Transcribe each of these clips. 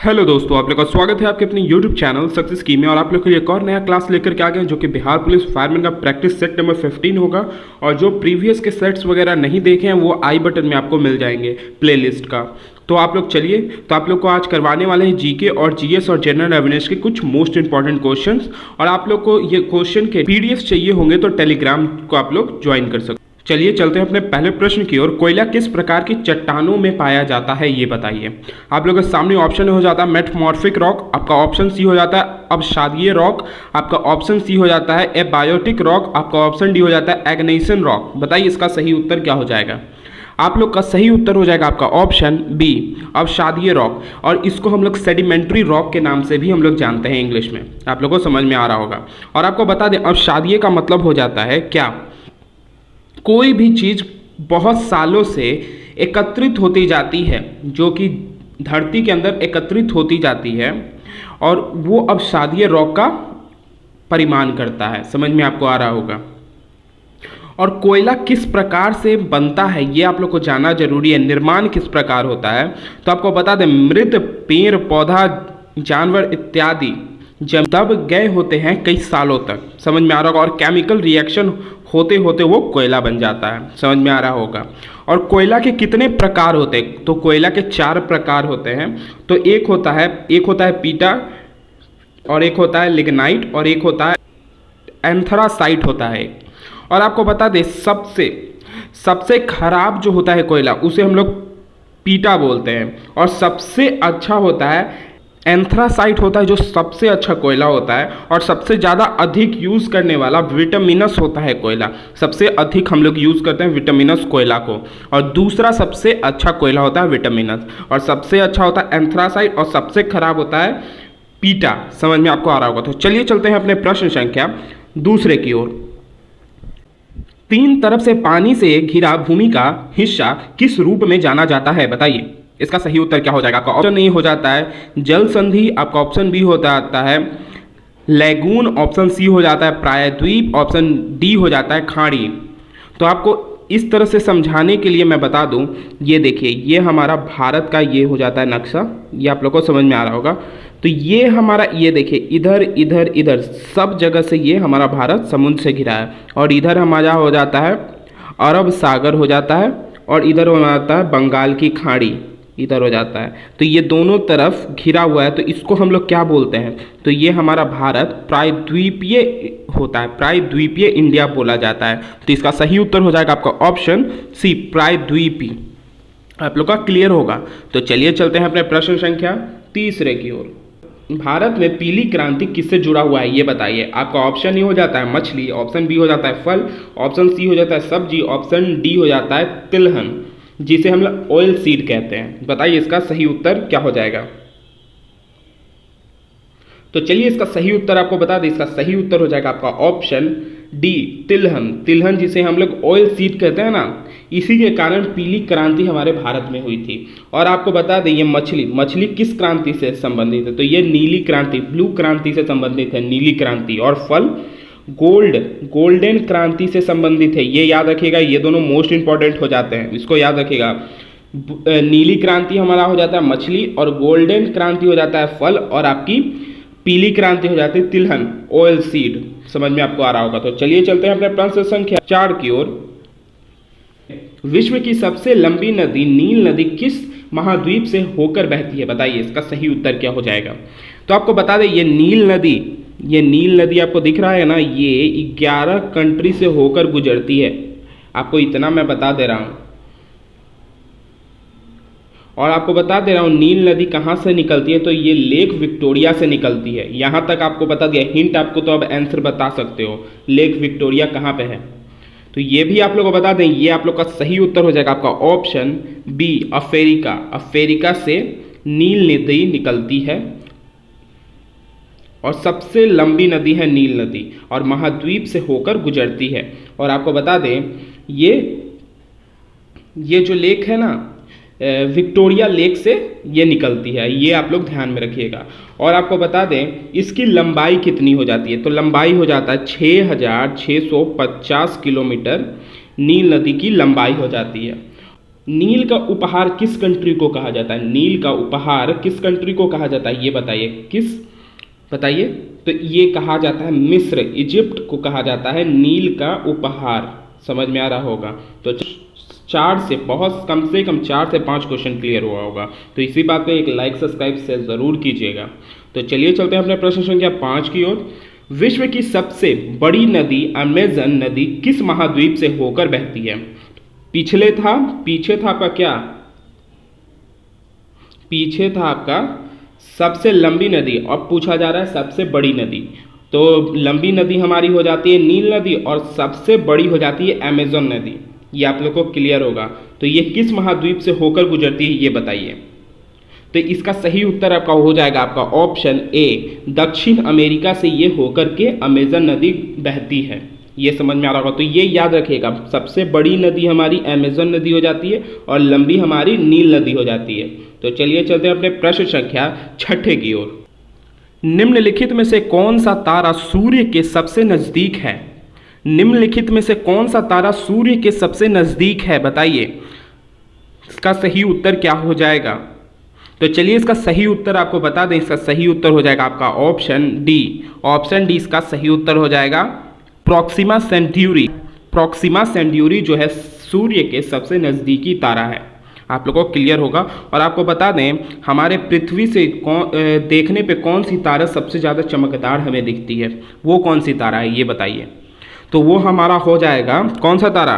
Hello दोस्तों, आप लोगों का स्वागत है आपके अपने YouTube चैनल सक्सेस की में। और आप लोग के लिए एक और नया क्लास लेकर के आ गए हैं जो कि बिहार पुलिस फायरमैन का प्रैक्टिस सेट नंबर 15 होगा। और जो प्रीवियस के सेट्स वगैरह नहीं देखे हैं वो आई बटन में आपको मिल जाएंगे प्लेलिस्ट का। तो आप लोग चलिए, तो आप लोग को आज करवाने वाले हैं जीके और जीएस और जनरल अवेयरनेस के कुछ मोस्ट इंपॉर्टेंट क्वेश्चंस। और आप लोग को ये क्वेश्चन के पीडीएफ चाहिए होंगे तो टेलीग्राम को आप लोग ज्वाइन कर सकते हैं। चलिए चलते हैं अपने पहले प्रश्न की ओर। कोयला किस प्रकार की चट्टानों में पाया जाता है ये बताइए। आप लोगों के सामने ऑप्शन हो जाता है मेटमॉर्फिक रॉक, आपका ऑप्शन सी हो जाता है अवसादीय रॉक, आपका ऑप्शन सी हो जाता है एबायोटिक रॉक, आपका ऑप्शन डी हो जाता है एग्नेशन रॉक। बताइए इसका सही उत्तर क्या हो जाएगा। आप लोग का सही उत्तर हो जाएगा आपका ऑप्शन बी अवसादीय रॉक। और इसको हम लोग सेडिमेंट्री रॉक के नाम से भी हम लोग जानते हैं इंग्लिश में। आप लोगों को समझ में आ रहा होगा। और आपको बता दें अवसादीय का मतलब हो जाता है क्या, कोई भी चीज़ बहुत सालों से एकत्रित होती जाती है, जो कि धरती के अंदर एकत्रित होती जाती है और वो अवसादीय रॉक का परिमाण करता है। समझ में आपको आ रहा होगा। और कोयला किस प्रकार से बनता है ये आप लोग को जानना जरूरी है। निर्माण किस प्रकार होता है तो आपको बता दें मृत पेड़ पौधा जानवर इत्यादि जब दब गए होते हैं कई सालों तक। समझ में आ रहा होगा। और केमिकल रिएक्शन होते होते वो कोयला बन जाता है। समझ में आ रहा होगा। और कोयला के कितने प्रकार होते हैं तो कोयला के 4 प्रकार होते हैं। तो एक होता है पीटा, और एक होता है लिग्नाइट, और एक होता है एंथ्रासाइट होता है। और आपको बता दें सबसे खराब जो होता है कोयला उसे हम लोग पीटा बोलते हैं। और सबसे अच्छा होता है एंथ्रासाइट होता है, जो सबसे अच्छा कोयला होता है। और सबसे ज़्यादा अधिक यूज़ करने वाला विटामिनस होता है कोयला। सबसे अधिक हम लोग यूज़ करते हैं विटामिनस कोयला को। और दूसरा सबसे अच्छा कोयला होता है विटामिनस, और सबसे अच्छा होता है एंथ्रासाइट, और सबसे खराब होता है पीटा। समझ में आपको आ रहा होगा। तो चलिए चलते हैं अपने प्रश्न संख्या दूसरे की ओर। 3 तरफ से पानी से घिरा भूमि का हिस्सा किस रूप में जाना जाता है बताइए। इसका सही उत्तर क्या हो जाएगा। आपका ऑप्शन ए हो जाता है जल संधि, आपका ऑप्शन बी हो जाता है लैगून, ऑप्शन सी हो जाता है प्रायद्वीप, ऑप्शन डी हो जाता है खाड़ी। तो आपको इस तरह से समझाने के लिए मैं बता दूं, ये देखिए ये हमारा भारत का ये हो जाता है नक्शा, ये आप लोग को समझ में आ रहा होगा। तो ये हमारा ये देखिए इधर इधर इधर सब जगह से ये हमारा भारत समुद्र से घिरा है। और इधर हमारा हो जाता है अरब सागर हो जाता है, और इधर हो जाता है बंगाल की खाड़ी, इधर हो जाता है। तो ये दोनों तरफ घिरा हुआ है। तो इसको हम लोग क्या बोलते हैं तो ये हमारा भारत प्रायद्वीपीय होता है, प्रायद्वीपीय इंडिया बोला जाता है। तो इसका सही उत्तर हो जाएगा आपका ऑप्शन सी प्रायद्वीपी। आप लोग का क्लियर होगा। तो चलिए चलते हैं अपने प्रश्न संख्या तीसरे की ओर। भारत में पीली क्रांति किससे जुड़ा हुआ है ये बताइए। आपका ऑप्शन ए हो जाता है मछली, ऑप्शन बी हो जाता है फल, ऑप्शन सी हो जाता है सब्जी, ऑप्शन डी हो जाता है तिलहन, जिसे हम लोग ऑयल सीड कहते हैं। बताइए इसका सही उत्तर क्या हो जाएगा। तो चलिए इसका सही उत्तर आपको बता दें। इसका सही उत्तर हो जाएगा आपका ऑप्शन डी तिलहन। तिलहन जिसे हम लोग ऑयल सीड कहते हैं ना, इसी के कारण पीली क्रांति हमारे भारत में हुई थी। और आपको बता दें ये मछली किस क्रांति से संबंधित है तो ये नीली क्रांति, ब्लू क्रांति से संबंधित है नीली क्रांति। और फल गोल्डन क्रांति से संबंधित है। ये याद रखिएगा, ये दोनों मोस्ट इंपॉर्टेंट हो जाते हैं, इसको याद रखिएगा। नीली क्रांति हमारा हो जाता है मछली, और गोल्डन क्रांति हो जाता है फल, और आपकी पीली क्रांति हो जाती है तिलहन ऑयल सीड। समझ में आपको आ रहा होगा। तो चलिए चलते हैं अपने प्रश्न संख्या 4 की ओर। विश्व की सबसे लंबी नदी नील नदी किस महाद्वीप से होकर बहती है बताइए। इसका सही उत्तर क्या हो जाएगा। तो आपको बता दें ये नील नदी आपको दिख रहा है ना, ये 11 कंट्री से होकर गुजरती है। आपको इतना मैं बता दे रहा हूँ। और आपको बता दे रहा हूँ नील नदी कहाँ से निकलती है तो ये लेक विक्टोरिया से निकलती है। यहाँ तक आपको बता दिया, हिंट आपको तो अब आंसर बता सकते हो लेक विक्टोरिया कहाँ पे है। तो ये भी आप लोग को बता दें, ये आप लोग का सही उत्तर हो जाएगा आपका ऑप्शन बी अफ्रीका से नील नदी निकलती है। और सबसे लंबी नदी है नील नदी, और महाद्वीप से होकर गुजरती है। और आपको बता दें ये जो लेक है ना विक्टोरिया लेक से ये निकलती है, ये आप लोग ध्यान में रखिएगा। और आपको बता दें इसकी लंबाई कितनी हो जाती है तो लंबाई हो जाता है 6650 किलोमीटर नील नदी की लंबाई हो जाती है। नील का उपहार किस कंट्री को कहा जाता है? नील का उपहार किस कंट्री को कहा जाता है, ये बताइए। किस, बताइए। तो ये कहा जाता है मिस्र, इजिप्ट को कहा जाता है नील का उपहार। समझ में आ रहा होगा। तो 4 से बहुत कम से कम 4 से 5 क्वेश्चन क्लियर हुआ होगा। तो इसी बात पे एक लाइक सब्सक्राइब शेयर जरूर कीजिएगा। तो चलिए चलते हैं अपने प्रश्न संख्या 5 की ओर। विश्व की सबसे बड़ी नदी अमेजन नदी किस महाद्वीप से होकर बहती है? पीछे था आपका क्या, पीछे था आपका सबसे लंबी नदी, अब पूछा जा रहा है सबसे बड़ी नदी। तो लंबी नदी हमारी हो जाती है नील नदी और सबसे बड़ी हो जाती है अमेजन नदी। ये आप लोग को क्लियर होगा। तो ये किस महाद्वीप से होकर गुजरती है, ये बताइए। तो इसका सही उत्तर आपका हो जाएगा आपका ऑप्शन ए, दक्षिण अमेरिका से ये होकर के अमेजन नदी बहती है। ये समझ में आ रहा होगा। तो ये याद रखिएगा, सबसे बड़ी नदी हमारी अमेजन नदी हो जाती है और लंबी हमारी नील नदी हो जाती है। तो चलिए चलते हैं अपने प्रश्न संख्या 6 की ओर। निम्नलिखित में से कौन सा तारा सूर्य के सबसे नजदीक है? निम्नलिखित में से कौन सा तारा सूर्य के सबसे नजदीक है, बताइए। इसका सही उत्तर क्या हो जाएगा? तो चलिए इसका सही उत्तर आपको बता दें। इसका सही उत्तर हो जाएगा आपका ऑप्शन डी। ऑप्शन डी इसका सही उत्तर हो जाएगा प्रॉक्सिमा सेंट्यूरी। प्रॉक्सिमा सेंट्यूरी जो है सूर्य के सबसे नज़दीकी तारा है। आप लोगों को क्लियर होगा। और आपको बता दें हमारे पृथ्वी से देखने पे कौन सी तारा सबसे ज़्यादा चमकदार हमें दिखती है, वो कौन सी तारा है, ये बताइए। तो वो हमारा हो जाएगा कौन सा तारा?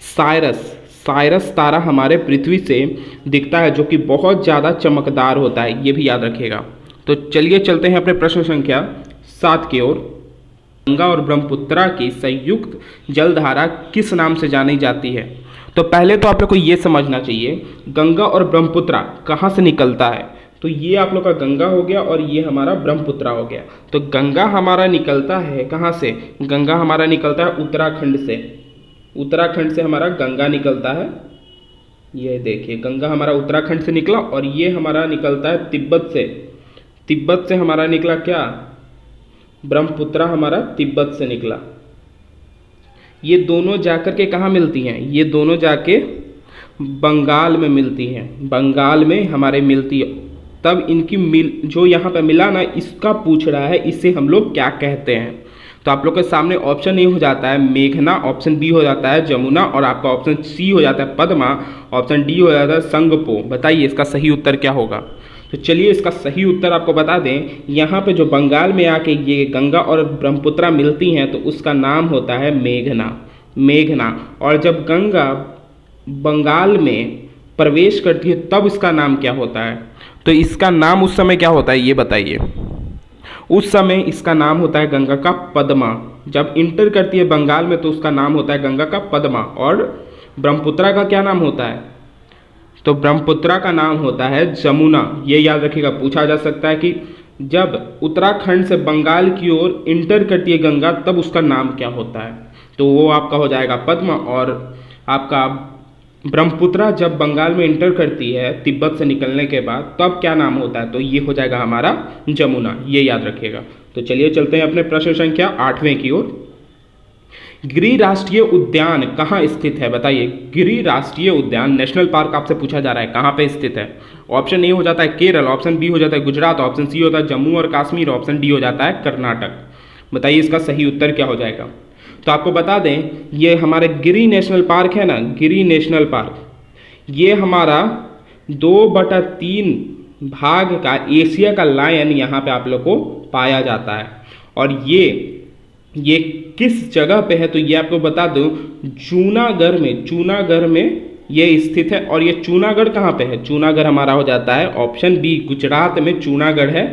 साइरस। साइरस तारा हमारे पृथ्वी से दिखता है जो कि बहुत ज़्यादा चमकदार होता है, ये भी याद रखिएगा। तो चलिए चलते हैं अपने प्रश्न संख्या 7 की ओर। गंगा और ब्रह्मपुत्रा की संयुक्त जलधारा किस नाम से जानी जाती है? तो पहले तो आप लोग को ये समझना चाहिए गंगा और ब्रह्मपुत्रा कहाँ से निकलता है। तो ये आप लोग का गंगा हो गया और ये हमारा ब्रह्मपुत्रा हो गया। तो गंगा हमारा निकलता है कहाँ से? गंगा हमारा निकलता है उत्तराखंड से। उत्तराखंड से हमारा गंगा निकलता है। ये देखिए गंगा हमारा उत्तराखंड से निकला और ये हमारा निकलता है तिब्बत से। तिब्बत से हमारा निकला क्या? ब्रह्मपुत्रा हमारा तिब्बत से निकला। ये दोनों जाकर के कहाँ मिलती हैं? ये दोनों जाके बंगाल में मिलती हैं। बंगाल में हमारे मिलती है। तब इनकी जो यहाँ पे मिला ना, इसका पूछ रहा है इसे हम लोग क्या कहते हैं। तो आप लोग के सामने ऑप्शन ए हो जाता है मेघना, ऑप्शन बी हो जाता है जमुना और आपका ऑप्शन सी हो जाता है पद्मा, ऑप्शन डी हो जाता है संगपो। बताइए इसका सही उत्तर क्या होगा? तो चलिए इसका सही उत्तर आपको बता दें। यहाँ पे जो बंगाल में आके ये गंगा और ब्रह्मपुत्रा मिलती हैं तो उसका नाम होता है मेघना। मेघना। और जब गंगा बंगाल में प्रवेश करती है तब इसका नाम क्या होता है? तो इसका नाम उस समय क्या होता है, ये बताइए। उस समय इसका नाम होता है गंगा का पद्मा। जब इंटर करती है बंगाल में तो उसका नाम होता है गंगा का पद्मा। और ब्रह्मपुत्रा का क्या नाम होता है? तो ब्रह्मपुत्रा का नाम होता है जमुना। ये याद रखिएगा, पूछा जा सकता है कि जब उत्तराखंड से बंगाल की ओर इंटर करती है गंगा तब उसका नाम क्या होता है? तो वो आपका हो जाएगा पद्मा। और आपका ब्रह्मपुत्रा जब बंगाल में इंटर करती है तिब्बत से निकलने के बाद तब क्या नाम होता है? तो ये हो जाएगा हमारा जमुना। ये याद रखिएगा। तो चलिए चलते हैं अपने प्रश्न संख्या 8वें की ओर। गिरि राष्ट्रीय उद्यान कहाँ स्थित है? बताइए। गिरि राष्ट्रीय उद्यान नेशनल पार्क आपसे पूछा जा रहा है कहाँ पे स्थित है? ऑप्शन ए हो जाता है केरल, ऑप्शन बी हो जाता है गुजरात, ऑप्शन सी होता है जम्मू और कश्मीर, ऑप्शन डी हो जाता है कर्नाटक। बताइए इसका सही उत्तर क्या हो जाएगा? तो आपको बता दें ये हमारे गिरि नेशनल पार्क है ना, गिरि नेशनल पार्क, ये हमारा 2/3 भाग का एशिया का लायन यहाँ पे आप लोग को पाया जाता है। और ये किस जगह पे है? तो ये आपको बता दूं जूनागढ़ में ये स्थित है। और ये जूनागढ़ कहाँ पे है? जूनागढ़ हमारा हो जाता है ऑप्शन बी गुजरात में जूनागढ़ है,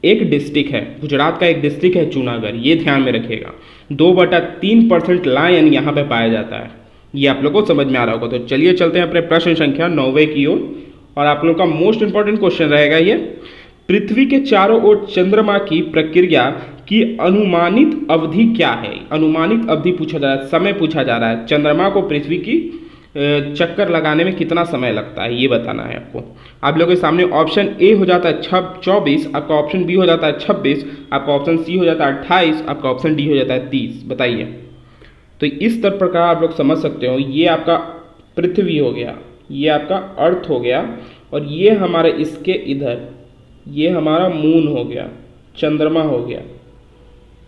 एक डिस्ट्रिक्ट है, गुजरात का एक डिस्ट्रिक्ट है जूनागढ़। ये ध्यान में रखिएगा। 2/3% लायन यहाँ पे पाया जाता है। ये आप लोग को समझ में आ रहा होगा। तो चलिए चलते हैं अपने प्रश्न संख्या 9वें की ओर। और आप लोग का मोस्ट इंपॉर्टेंट क्वेश्चन रहेगा ये। पृथ्वी के चारों ओर चंद्रमा की प्रक्रिया की अनुमानित अवधि क्या है? अनुमानित अवधि पूछा जा रहा है, समय पूछा जा रहा है। चंद्रमा को पृथ्वी की चक्कर लगाने में कितना समय लगता है ये बताना है आपको। आप लोगों के सामने ऑप्शन ए हो जाता है 24, आपका ऑप्शन बी हो जाता है 26, आपका ऑप्शन सी हो जाता है 28, आपका ऑप्शन डी हो जाता है 30। बताइए। तो इस तरह प्रकार आप लोग समझ सकते हो। ये आपका पृथ्वी हो गया, ये आपका अर्थ हो गया, और ये हमारे इसके इधर ये हमारा मून हो गया, चंद्रमा हो गया,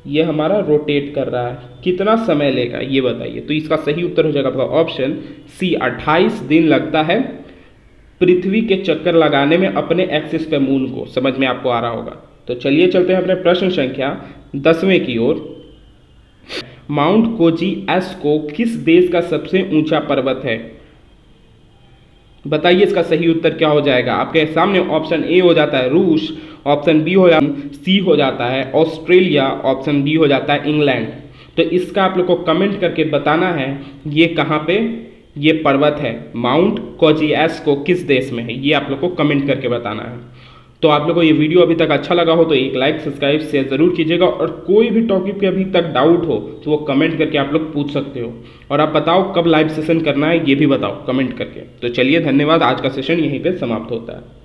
ये हमारा रोटेट कर रहा है। कितना समय लेगा ये बताइए। तो इसका सही उत्तर हो जाएगा आपका ऑप्शन सी, 28 दिन लगता है पृथ्वी के चक्कर लगाने में अपने एक्सिस पे मून को। समझ में आपको आ रहा होगा। तो चलिए चलते हैं अपने प्रश्न संख्या 10वें की ओर। माउंट कोजी एस्को किस देश का सबसे ऊंचा पर्वत है? बताइए इसका सही उत्तर क्या हो जाएगा। आपके सामने ऑप्शन ए हो जाता है रूस, ऑप्शन बी हो जाता है सी हो जाता है ऑस्ट्रेलिया, ऑप्शन डी हो जाता है इंग्लैंड। तो इसका आप लोग को कमेंट करके बताना है ये कहाँ पे ये पर्वत है, माउंट कोजियास्को किस देश में है, ये आप लोग को कमेंट करके बताना है। तो आप लोग को ये वीडियो अभी तक अच्छा लगा हो तो एक लाइक, सब्सक्राइब, शेयर जरूर कीजिएगा, और कोई भी टॉपिक पे अभी तक डाउट हो तो वो कमेंट करके आप लोग पूछ सकते हो। और आप बताओ कब लाइव सेशन करना है ये भी बताओ कमेंट करके। तो चलिए धन्यवाद, आज का सेशन यहीं पे समाप्त होता है।